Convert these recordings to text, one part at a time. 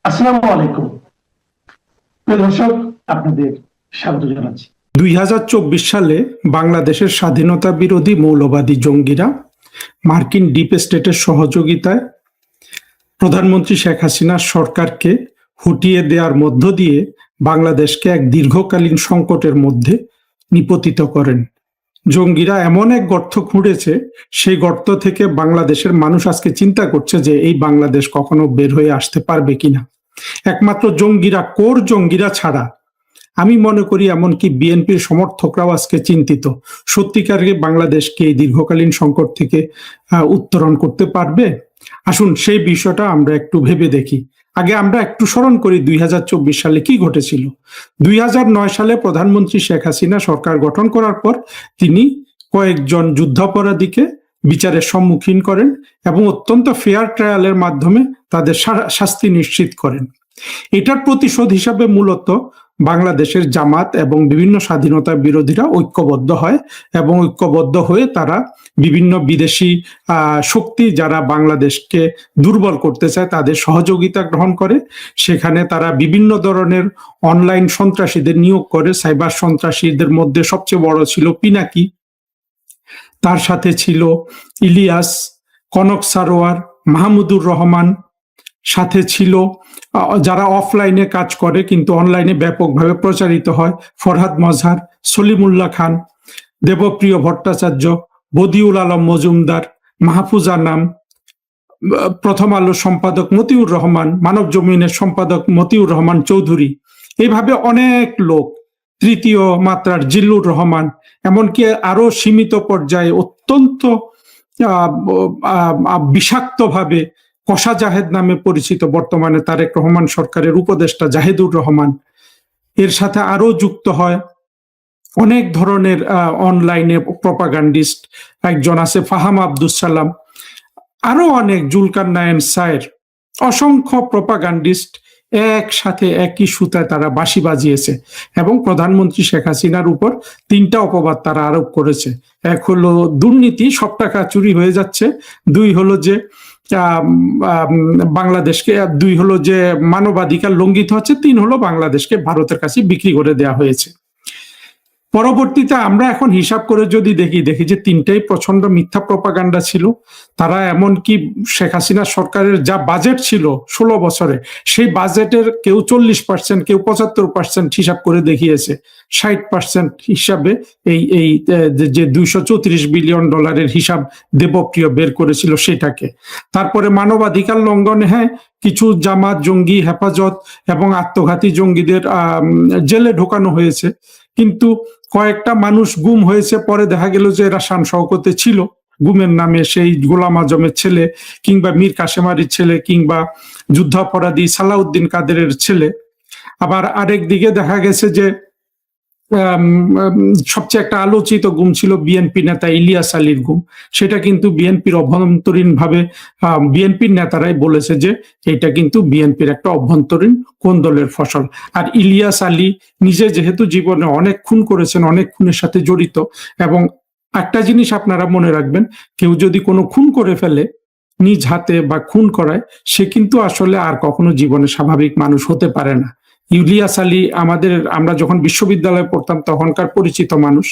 আসসালামু আলাইকুম। প্রিয় দর্শক, আপনাদের স্বাগত জানাচ্ছি। 2024 সালে বাংলাদেশের স্বাধীনতা বিরোধী মৌলবাদী জঙ্গিরা মার্কিন ডিপ স্টেটের সহযোগিতায় প্রধানমন্ত্রী শেখ হাসিনার সরকারকে হটিয়ে দেওয়ার মধ্য দিয়ে বাংলাদেশকে এক দীর্ঘকালীন সংকটের মধ্যে নিপতিত করেন। জঙ্গিরা এমন এক গর্ত খুঁড়েছে, সেই গর্ত থেকে বাংলাদেশের মানুষ আজকে চিন্তা করছে যে এই বাংলাদেশ কখনো বের হয়ে আসতে পারবে কিনা। একমাত্র কোর জঙ্গিরা ছাড়া আমি মনে করি এমনকি বিএনপির সমর্থকরাও আজকে চিন্তিত, সত্যিকারে বাংলাদেশকে এই দীর্ঘকালীন সংকট থেকে উত্তরণ করতে পারবে। আসুন সেই বিষয়টা আমরা একটু ভেবে দেখি। আগে আমরা একটু স্মরণ করি 2024 সালে কি ঘটেছিল। 2009 সালে প্রধানমন্ত্রী শেখ হাসিনা সরকার গঠন করার পর তিনি কয়েকজন যুদ্ধাপরাধীকে বিচারের সম্মুখীন করেন এবং অত্যন্ত ফেয়ার ট্রায়ালের মাধ্যমে তাদের শাস্তি নিশ্চিত করেন। এটার প্রতিশোধ হিসাবে মূলত বাংলাদেশের জামাত এবং বিভিন্ন স্বাধীনতা বিরোধীরা ঐক্যবদ্ধ হয় এবং ঐক্যবদ্ধ হয়ে তারা বিভিন্ন বিদেশি শক্তি যারা বাংলাদেশকে দুর্বল করতে চায় তাদের সহযোগিতা গ্রহণ করে। সেখানে তারা বিভিন্ন ধরনের অনলাইন সন্ত্রাসীদের নিয়োগ করে। সাইবার সন্ত্রাসীদের মধ্যে সবচেয়ে বড় ছিল পিনাকি, তার সাথে ছিল ইলিয়াস, কনক সারোয়ার, মাহমুদুর রহমান, সাথে ছিল যারা অফলাইনে কাজ করে কিন্তু অনলাইনে ব্যাপকভাবে প্রচারিত হয়, ফরহাদ মজহার, সলিমুল্লাহ খান, দেবপ্রিয় ভট্টাচার্য, বদিউল আলম মজুমদার, মাহফুজা নাম, প্রথম আলো সম্পাদক মতিউর রহমান, মানব জমিনের সম্পাদক মতিউর রহমান চৌধুরী, এইভাবে অনেক লোক, তৃতীয় মাত্রার জিল্লুর রহমান, এমনকি আরো সীমিত পর্যায়ে অত্যন্ত বিষাক্তভাবে কষা জাহেদ নামে পরিচিত বর্তমানে তারেক রহমান সরকারের উপদেষ্টা জাহেদুর রহমান, এর সাথে আরো যুক্ত হয় অনেক ধরনের অনলাইনে প্রপাগান্ডিস্ট। একজন আছে ফাহাম আব্দুস সালাম, আরো অনেক জুলকার নায়েন সায়ের, অসংখ্য প্রপাগান্ডিস্ট একসাথে একই সুতায় তারা বাঁশি বাজিয়েছে এবং প্রধানমন্ত্রী শেখ হাসিনার উপর 3টা অপবাদ তারা আরোপ করেছে। এক হলো দুর্নীতি, সব টাকা চুরি হয়ে যাচ্ছে। দুই হলো যে বাংলাদেশকে, দুই হলো যে মানবাধিকার লঙ্ঘিত হচ্ছে। 3 হলো বাংলাদেশকে ভারতের কাছে বিক্রি করে দেওয়া হয়েছে। পরবর্তীতে আমরা এখন হিসাব করে যদি দেখি যে 3টাই প্রচন্ড মিথ্যা প্রপাগান্ডা ছিল। তারা এমনকি শেখ হাসিনা সরকারের যা বাজেট ছিল 16 বছরে, সেই বাজেটের কেউ 40%, কেউ 75% হিসাব করে দেখিয়েছে। 60% হিসাবে এই যে $234 বিলিয়ন হিসাব দেবপ্রিয় বের করেছিল সেটাকে। তারপরে মানবাধিকার লঙ্ঘনে, হ্যাঁ, কিছু জামাত জঙ্গি, হেফাজত এবং আত্মঘাতী জঙ্গিদের জেলে ঢোকানো হয়েছে, কিন্তু কয়েকটা মানুষ গুম হয়েছে। পরে দেখা গেল যে এরা শান শওকতে ছিল গুমের নামে, সেই গোলাম আজমের ছেলে কিংবা মীর কাসেম আলীর ছেলে কিংবা যুদ্ধাপরাধী সালাউদ্দিন কাদেরের ছেলে। আবার আরেক দিকে দেখা গেছে যে সবচেয়ে একটা আলোচিত গুম ছিল বিএনপি নেতা ইলিয়াস আলীর গুম। সেটা কিন্তু বিএনপির অভ্যন্তরীণ ভাবে বিএনপির নেতারাই বলেছে যে এটা কিন্তু বিএনপির একটা অভ্যন্তরীণ কোন্দলের ফসল। আর ইলিয়াস আলী নিজে যেহেতু জীবনে অনেক খুন করেছেন, অনেক খুনের সাথে জড়িত, এবং একটা জিনিস আপনারা মনে রাখবেন, কেউ যদি কোনো খুন করে ফেলে নিজ হাতে বা খুন করায়, সে কিন্তু আসলে আর কখনো জীবনে স্বাভাবিক মানুষ হতে পারে না। ইলিয়াস আলী আমরা যখন বিশ্ববিদ্যালয়ে পড়তাম তখনকার পরিচিত মানুষ,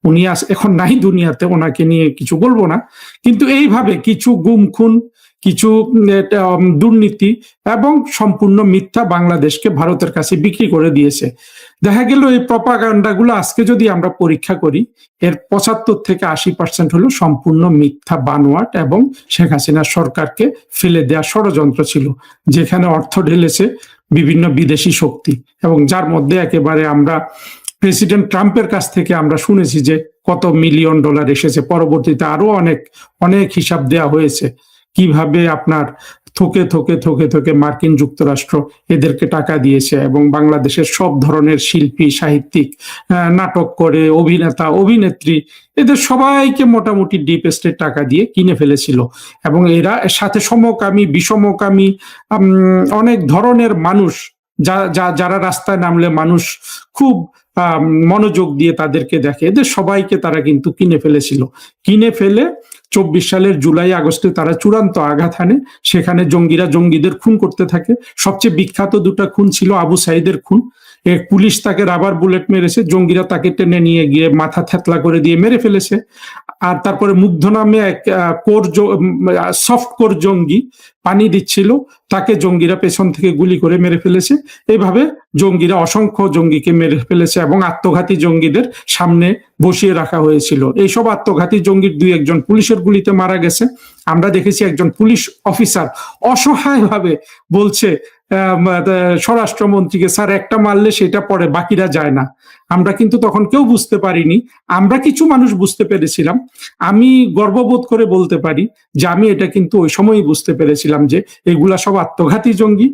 উনি এখন নাই দুনিয়াতে, ওনাকে নিয়ে কিছু বলবো না। কিন্তু এইভাবে কিছু গুম খুন, কিছু দুর্নীতি এবং সম্পূর্ণ মিথ্যা বাংলাদেশকে ভারতের কাছে বিক্রি করে দিয়েছে। দেখা গেল এই প্রপাগান্ডাগুলো আজকে যদি আমরা পরীক্ষা করি, এর 75 থেকে 80% হলো সম্পূর্ণ মিথ্যা বানোয়াট এবং শেখ হাসিনার সরকারকে ফেলে দেওয়া ষড়যন্ত্র ছিল, যেখানে অর্থ ঢেলেছে বিভিন্ন বিদেশি শক্তি, এবং যার মধ্যে একেবারে আমরা প্রেসিডেন্ট ট্রাম্পের কাছ থেকে আমরা শুনেছি যে কত $মিলিয়ন এসেছে। পরবর্তীতে আরো অনেক অনেক হিসাব দেওয়া হয়েছে কিভাবে আপনার থোকে থোকে থোকে থোকে মার্কিন যুক্তরাষ্ট্র এদেরকে টাকা দিয়েছে এবং বাংলাদেশের সব ধরনের শিল্পী, সাহিত্যিক, নাটক করে অভিনেতা, অভিনেত্রী, এদের সবাইকে মোটামুটি ডিপ স্টেট টাকা দিয়ে কিনে ফেলেছিল। এবং এরা সাথে সমকামী, বিষমকামী অনেক ধরনের মানুষ, যারা রাস্তায় নামলে মানুষ খুব মনোযোগ দিয়ে তাদেরকে দেখে, এদের সবাইকে তারা কিন্তু কিনে ফেলেছিল। কিনে ফেলে 24 সালের জুলাই আগস্টে তারা চূড়ান্ত আঘাত হানে। সেখানে জঙ্গিরা জঙ্গিদের খুন করতে থাকে। সবচেয়ে বিখ্যাত দুটো খুন ছিল আবু সাইদের খুন। পুলিশ তাকে রাবার বুলেট মেরেছে, জঙ্গিরা তাকে টেনে নিয়ে গিয়ে মাথা থেতলা করে দিয়ে মেরে ফেলেছে। আর তারপরে মুগ্ধ নামে এক সফট কোর জঙ্গি পানি দিচ্ছিল, তাকে জঙ্গিরা পেছন থেকে গুলি করে মেরে ফেলেছে। এইভাবে জঙ্গিরা অসংখ্য জঙ্গিকে মেরে ফেলেছে এবং আত্মঘাতী জঙ্গিদের সামনে বসিয়ে রাখা হয়েছিল। এইসব আত্মঘাতী জঙ্গির 2-1 পুলিশের গুলিতে মারা গেছে। আমরা দেখেছি একজন পুলিশ অফিসার অসহায়ভাবে বলছে স্বরাষ্ট্রমন্ত্রীকে, স্যার একটা মারলে সেটা পরে বাকিরা যায় না। আমরা কিন্তু তখন কেউ বুঝতে পারিনি, আমরা কিছু মানুষ বুঝতে পেরেছিলাম। আমি গর্ববোধ করে বলতে পারি যে আমি এটা কিন্তু ওই সময়ই বুঝতে পেরেছিলাম যে এগুলা সব আত্মঘাতী জঙ্গি,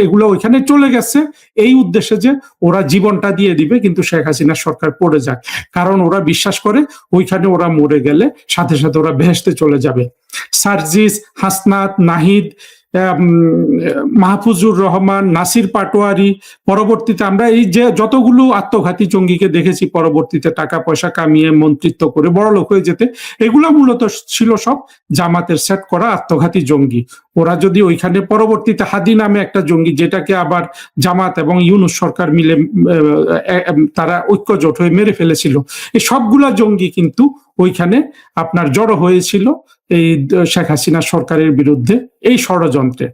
এগুলো ওইখানে চলে গেছে এই উদ্দেশ্যে যে ওরা জীবনটা দিয়ে দিবে, কিন্তু শেখ হাসিনার সরকার পড়ে যাক। কারণ ওরা বিশ্বাস করে ওইখানে ওরা মরে গেলে সাথে সাথে ওরা বেহেশতে চলে যাবে। সার্জিস, হাসনাত, নাহিদ, মাহফুজুর রহমান, নাসির পাটোয়ারি, পরবর্তীতে আমরা এই যে যতগুলো আত্মঘাতী জঙ্গিকে দেখেছি পরবর্তীতে টাকা পয়সা কামিয়ে মন্ত্রিত্ব করে বড়লোক হয়ে যেতে, এগুলো মূলত ছিল সব জামাতের সেট করা আত্মঘাতী জঙ্গি। ওরা যদি ওইখানে পরবর্তীতে হাদি নামে একটা জঙ্গি, যেটাকে আবার জামাত এবং ইউনূস সরকার মিলে তারা ঐক্যজোট হয়ে মেরে ফেলেছিল, এই সবগুলা জঙ্গি কিন্তু ওইখানে আপনার জড়ো হয়েছিল এই শেখ হাসিনা সরকারের বিরুদ্ধে এই ষড়যন্ত্রে।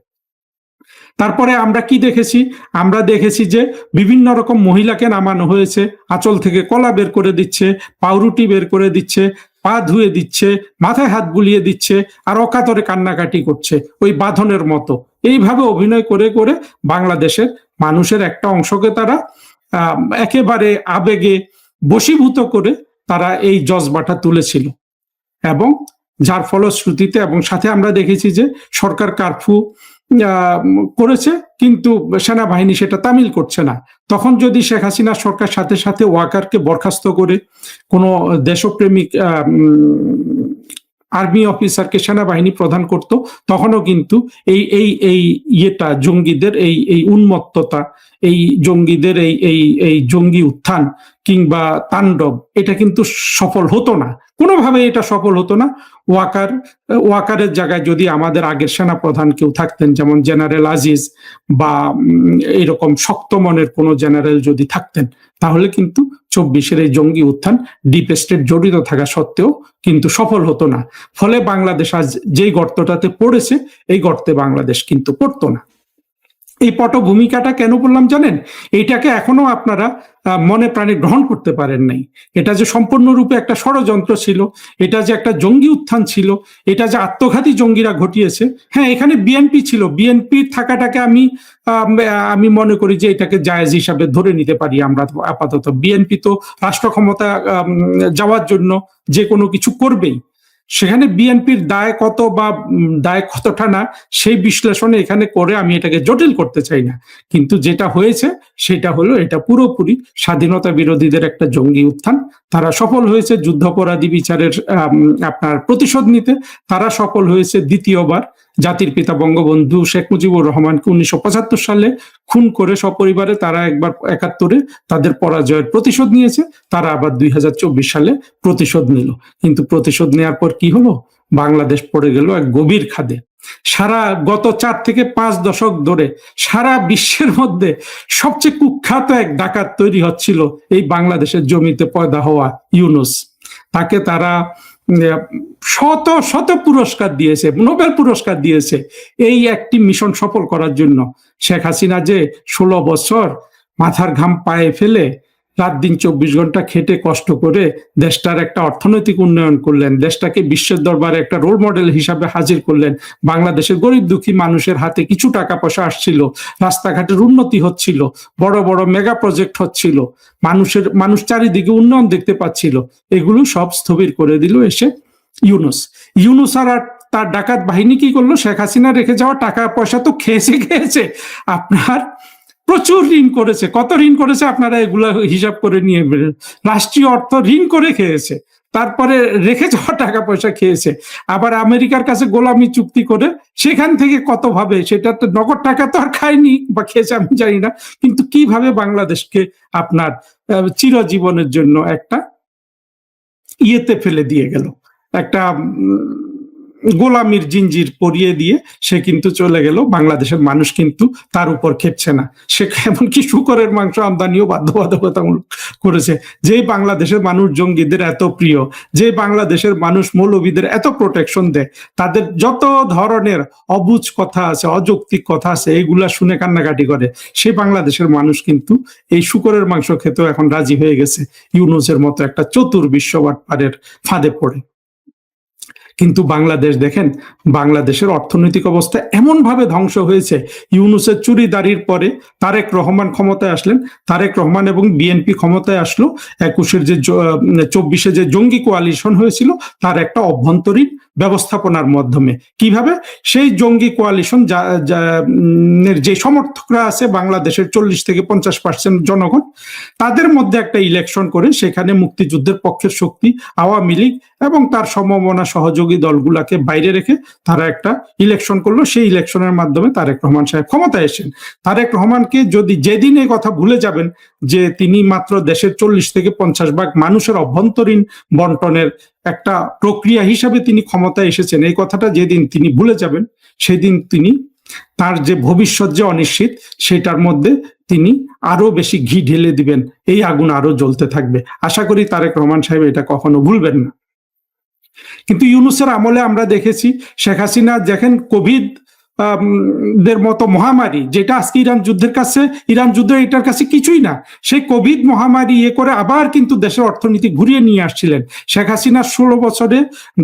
তারপরে আমরা কি দেখেছি? আমরা দেখেছি যে বিভিন্ন রকম মহিলাকে নামানো হয়েছে, আঁচল থেকে কলা বের করে দিচ্ছে, পাউরুটি বের করে দিচ্ছে, পা ধুয়ে দিচ্ছে, মাথায় হাত বুলিয়ে দিচ্ছে, আর অকাতরে কান্নাকাটি করছে ওই বাঁধনের মতো। এইভাবে অভিনয় করে করে বাংলাদেশের মানুষের একটা অংশকে তারা একেবারে আবেগে বশীভূত করে তারা এই জজবাটা তুলেছিল। এবং যার ফলশ্রুতিতে এবং সাথে আমরা দেখেছি যে সরকার কারফিউ করেছে, কিন্তু সেনাবাহিনী সেটা তামিল করছে না। তখন যদি শেখ হাসিনা সরকার সাথে সাথে ওয়াকারকে বরখাস্ত করে কোনো দেশপ্রেমিক আর্মি অফিসারকে সেনাবাহিনী প্রদান করত, তখনও কিন্তু এই এই এই ইয়েটা জঙ্গিদের এই উন্মত্ততা, এই জঙ্গিদের এই জঙ্গি উত্থান কিংবা তাণ্ডব, এটা কিন্তু সফল হতো না, কোনোভাবে এটা সফল হতো না। ওয়াকারের জায়গায় যদি আমাদের আগের সেনা প্রধান কেউ থাকতেন, যেমন জেনারেল আজিজ বা এরকম শক্ত মনের কোনো জেনারেল যদি থাকতেন, তাহলে কিন্তু 24-এর এই জঙ্গি উত্থান ডিপ স্টেট জড়িত থাকা সত্ত্বেও কিন্তু সফল হতো না। ফলে বাংলাদেশ আজ যেই গর্তটাতে পড়েছে, এই গর্তে বাংলাদেশ কিন্তু পড়তো না। এই পটভূমিকাটা কেন বললাম জানেন? এইটাকে এখনো আপনারা মনে প্রাণে গ্রহণ করতে পারেন নাই। এটা যে সম্পূর্ণরূপে একটা ষড়যন্ত্র ছিল, এটা যে একটা জঙ্গি উত্থান ছিল, এটা যে আত্মঘাতী জঙ্গিরা ঘটিয়েছে। হ্যাঁ, এখানে বিএনপি ছিল, বিএনপি থাকাটাকে আমি মনে করি যে এটাকে জায়েজ হিসাবে ধরে নিতে পারি আমরা আপাতত। বিএনপি তো রাষ্ট্র ক্ষমতা যাওয়ার জন্য যে কোনো কিছু করবেই। সেখানে বিএনপির দায় কত বা দায় কতটা না, সেই বিশ্লেষণে এখানে করে আমি এটাকে জটিল করতে চাই না। কিন্তু যেটা হয়েছে সেটা হলো, এটা পুরোপুরি স্বাধীনতা বিরোধীদের একটা জঙ্গি উত্থান। তারা সফল হয়েছে যুদ্ধাপরাধী বিচারের আপনার প্রতিশোধ নিতে। তারা সফল হয়েছে দ্বিতীয়বার জাতির পিতা বঙ্গবন্ধু শেখ মুজিবুর রহমানকে 1975 সালে খুন করে সপরিবারে তারা একবার 71-এ তাদের পরাজয়ের প্রতিশোধ নিয়েছে। তারা আবার 2024 সালে প্রতিশোধ নিল। কিন্তু প্রতিশোধ নেওয়ার পর কি হলো? বাংলাদেশ পড়ে গেল এক গভীর খাদে। সারা গত 4 থেকে 5 দশক ধরে সারা বিশ্বের মধ্যে সবচেয়ে কুখ্যাত এক ডাকাত তৈরি হচ্ছিল এই বাংলাদেশের জমিতে পয়দা হওয়া ইউনূস। তাকে তারা শত শত পুরস্কার দিয়েছে, নোবেল পুরস্কার দিয়েছে এই একটি মিশন সফল করার জন্য। শেখ হাসিনা যে 16 বছর মাথার ঘাম পায়ে ফেলে রাত দিন 24 ঘন্টা খেটে কষ্ট করে দেশটার একটা অর্থনৈতিক উন্নয়ন করলেন, দেশটাকে বিশ্বের দরবারে একটা রোল মডেল হিসাবে হাজির করলেন। বাংলাদেশের গরিব দুঃখী মানুষের হাতে কিছু টাকা পয়সা আসছিল, রাস্তাঘাটের উন্নতি হচ্ছিল, বড় বড় মেগা প্রজেক্ট হচ্ছিল, মানুষ চারিদিকে উন্নয়ন দেখতে পাচ্ছিল। এগুলো সব স্থবির করে দিল এসে ইউনূস। আর তার ডাকাত বাহিনী কি করলো? শেখ হাসিনা রেখে যাওয়া টাকা পয়সা তো খেয়েছে আপনার প্রচুর ঋণ করেছে। কত ঋণ করেছে আপনারা এগুলা হিসাব করে নিয়ে, রাষ্ট্রীয় অর্থ ঋণ করে খেয়েছে। তারপরে রেখে যাওয়া টাকা পয়সা খেয়েছে, আবার আমেরিকার কাছে গোলামি চুক্তি করে সেখান থেকে কতভাবে, সেটা তো নগদ টাকা তো আর খায়নি বা খেয়েছে আমি জানি না, কিন্তু কিভাবে বাংলাদেশকে আপনার চিরজীবনের জন্য একটা ইয়েতে ফেলে দিয়ে গেল, একটা গোলামির জিঞ্জির পরিয়ে দিয়ে সে কিন্তু চলে গেল। বাংলাদেশের মানুষ কিন্তু তার উপর খেপছে না, সে এমনকি শূকরের মাংস আমদানিও বাধ্যবাধকতামূলক করেছে। যে বাংলাদেশের মানুষ জঙ্গিদের এত প্রিয়, যে বাংলাদেশের মানুষ মৌলবীদের এত প্রোটেকশন দেয়, তাদের যত ধরনের অবুঝ কথা আছে, অযৌক্তিক কথা আছে, এগুলা শুনে কান্নাকাটি করে, সে বাংলাদেশের মানুষ কিন্তু এই শূকরের মাংস খেতেও এখন রাজি হয়ে গেছে ইউনূসের মতো একটা চতুর বিশ্ববাটপারের ফাঁদে পড়ে। কিন্তু বাংলাদেশ দেখেন, বাংলাদেশের অর্থনৈতিক অবস্থা এমন ভাবে ধ্বংস হয়েছে, ইউনূসের চুরিদারির পরে তারেক রহমান ক্ষমতায় আসলেন, তারেক রহমান এবং বিএনপি ক্ষমতায় আসলো, 24-এ যে জঙ্গি কোয়ালিশন হয়েছিল তার একটা অভ্যন্তরীণ ব্যবস্থাপনার মাধ্যমে। কিভাবে? সেই জঙ্গি কোয়ালিশন যে সমর্থকরা আছে বাংলাদেশের 40-50% জনগণ, তাদের মধ্যে একটা ইলেকশন করে সেখানে মুক্তিযুদ্ধের পক্ষের শক্তি আওয়ামী লীগ এবং তার সমমনা সহযোগী দলগুলাকে বাইরে রেখে তারা একটা ইলেকশন করলো। সেই ইলেকশনের মাধ্যমে তারেক রহমান সাহেব ক্ষমতায় এসেছেন। তারেক রহমানকে যদি যেদিন এই কথা ভুলে যাবেন যে তিনি মাত্র দেশের 40-50% মানুষের অভ্যন্তরীণ বন্টনের একটা প্রক্রিয়া হিসাবে তিনি ক্ষমতায় এসেছেন, এই কথাটা যেদিন তিনি ভুলে যাবেন, সেদিন তিনি তার যে ভবিষ্যৎ যে অনিশ্চিত, সেটার মধ্যে তিনি আরো বেশি ঘি ঢেলে দিবেন, এই আগুন আরো জ্বলতে থাকবে। আশা করি তারেক রহমান সাহেব এটা কখনো ভুলবেন না। কিন্তু ইউনূসের আমলে আমরা দেখেছি, শেখ হাসিনা দেখেন কোভিড দের মতো মহামারী, যেটা আজকে ইরান যুদ্ধ এটার কাছে কিছুই না, সেই কোভিড মহামারী ইয়ে করে আবার কিন্তু দেশের অর্থনীতি ঘুরিয়ে নিয়ে আসছিলেন। শেখ হাসিনার 16 বছরে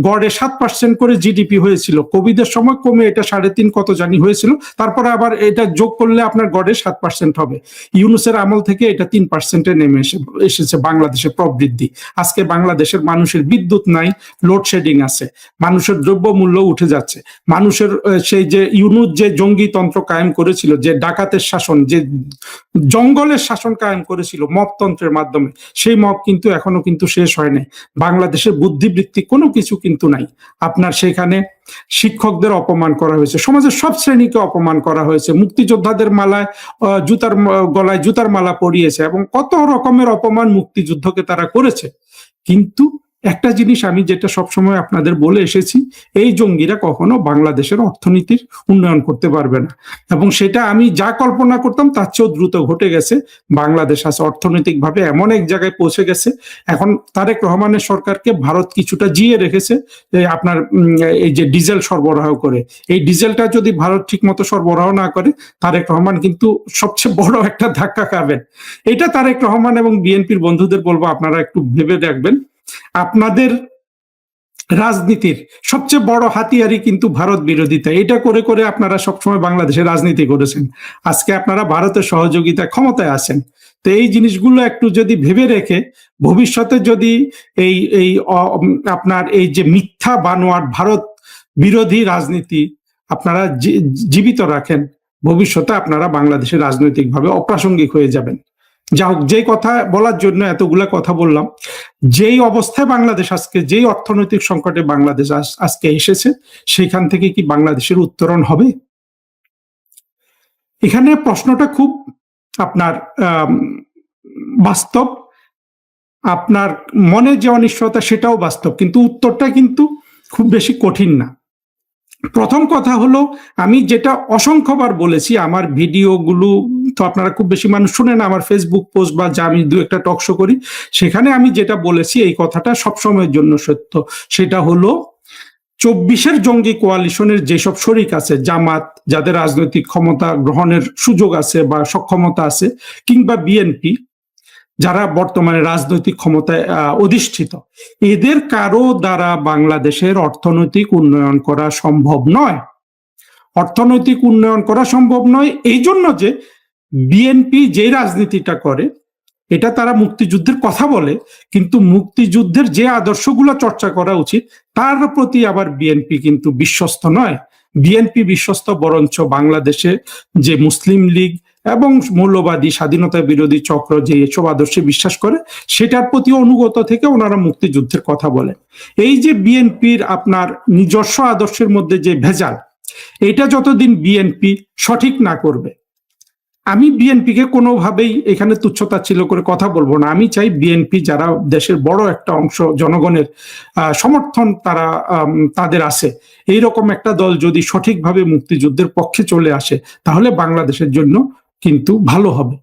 গড়ে 7% করে জিডিপি হয়েছিল, কোভিডের সময় কমে এটা 3.5 কত জানি হয়েছিল, তারপরে আবার এটা যোগ করলে আপনার গড়ে 7% হবে। ইউনূসের আমল থেকে এটা 3%-এ নেমে এসেছে বাংলাদেশের প্রবৃদ্ধি। আজকে বাংলাদেশের মানুষের বিদ্যুৎ নাই, লোডশেডিং আছে, মানুষের দ্রব্যমূল্য উঠে যাচ্ছে, মানুষের সেই যে ইউনূস যে জঙ্গি তন্ত্র কায়েম করেছিল, যে ডাকাতের শাসন, যে জঙ্গলের শাসন কায়েম করেছিল মবতন্ত্রের মাধ্যমে, সেই মব কিন্তু এখনো কিন্তু শেষ হয় নাই। বাংলাদেশের বুদ্ধিবৃত্তি কোনো কিছু কিন্তু নাই। আপনার সেখানে শিক্ষকদের অপমান করা হয়েছে, সমাজের সব শ্রেণীকে অপমান করা হয়েছে, মুক্তিযোদ্ধাদের গলায় জুতার মালা পরিয়েছে এবং কত রকমের অপমান মুক্তিযুদ্ধকে তারা করেছে। কিন্তু একটা জিনিস আমি যেটা সবসময় আপনাদের বলে এসেছি, এই জঙ্গিরা কখনো বাংলাদেশের অর্থনীতির উন্নয়ন করতে পারবে না, এবং সেটা আমি যা কল্পনা করতাম তার চেয়েও দ্রুত ঘটে গেছে। বাংলাদেশ আছে অর্থনৈতিকভাবে এমন এক জায়গায় পৌঁছে গেছে, এখন তারেক রহমানের সরকারকে ভারত কিছুটা জিয়ে রেখেছে। আপনার এই যে ডিজেল সরবরাহ করে, এই ডিজেলটা যদি ভারত ঠিক মতো সরবরাহ না করে, তারেক রহমান কিন্তু সবচেয়ে বড় একটা ধাক্কা খাবেন। এটা তারেক রহমান এবং বিএনপির বন্ধুদের বলবো, আপনারা একটু ভেবে দেখবেন, আপনাদের রাজনীতির সবচেয়ে বড় হাতিয়ারই কিন্তু ভারত বিরোধিতা। এটা করে করে আপনারা সবসময় বাংলাদেশের রাজনীতি করেছেন, আজকে আপনারা ভারতের সহযোগিতা ক্ষমতায় আছেন। তো এই জিনিসগুলো একটু যদি ভেবে রেখে ভবিষ্যতে যদি এই আপনার এই যে মিথ্যা বানোয়াট ভারত বিরোধী রাজনীতি আপনারা জীবিত রাখেন, ভবিষ্যতে আপনারা বাংলাদেশের রাজনৈতিকভাবে অপ্রাসঙ্গিক হয়ে যাবেন। যা হোক, যে কথা বলার জন্য এতগুলা কথা বললাম, যেই অবস্থায় বাংলাদেশ আজকে, যেই অর্থনৈতিক সংকটে বাংলাদেশ আজকে এসেছে, সেখান থেকে কি বাংলাদেশের উত্তরণ হবে? এখানে প্রশ্নটা খুব আপনার বাস্তব, আপনার মনে যে অনিশ্চয়তা সেটাও বাস্তব, কিন্তু উত্তরটা কিন্তু খুব বেশি কঠিন না। প্রথম কথা হলো, আমি যেটা অসংখ্যবার বলেছি, আমার ভিডিওগুলো তো আপনারা খুব বেশি মানুষ শুনে না, আমার ফেসবুক পোস্ট বা যা আমি দু একটা টক শো করি, সেখানে আমি যেটা বলেছি এই কথাটা সবসময়ের জন্য সত্য। সেটা হলো 24-এর জঙ্গি কোয়ালিশনের যেসব শরিক আছে, জামাত, যাদের রাজনৈতিক ক্ষমতা গ্রহণের সুযোগ আছে বা সক্ষমতা আছে, কিংবা বিএনপি, যারা বর্তমানে রাজনৈতিক ক্ষমতায় অধিষ্ঠিত, এদের কারো দ্বারা বাংলাদেশের অর্থনৈতিক উন্নয়ন করা সম্ভব নয়। অর্থনৈতিক উন্নয়ন করা সম্ভব নয় এই জন্য যে বিএনপি যে রাজনীতিটা করে, এটা তারা মুক্তিযুদ্ধের কথা বলে, কিন্তু মুক্তিযুদ্ধের যে আদর্শগুলো চর্চা করা উচিত তার প্রতি আবার বিএনপি কিন্তু বিশ্বস্ত নয়। বিএনপি বিশ্বস্ত বরঞ্চ বাংলাদেশে যে মুসলিম লীগ এবং মৌলবাদী স্বাধীনতা বিরোধী চক্র যে এসব আদর্শে বিশ্বাস করে সেটার প্রতি অনুগত থেকে ওনারা মুক্তিযুদ্ধের কথা বলেন। এই যে বিএনপির আপনার নিজস্ব আদর্শের মধ্যে যে ভেজাল, এটা যতদিন বিএনপি সঠিক না করবে, আমি বিএনপিকে কোনোভাবেই এখানে তুচ্ছতাচ্ছিল্য করে কথা বলবো না। আমি চাই বিএনপি, যারা দেশের বড় একটা অংশ জনগণের সমর্থন তারা তাদের আছে, এইরকম একটা দল যদি সঠিকভাবে মুক্তিযুদ্ধের পক্ষে চলে আসে তাহলে বাংলাদেশের জন্য কিন্তু ভালো হবে।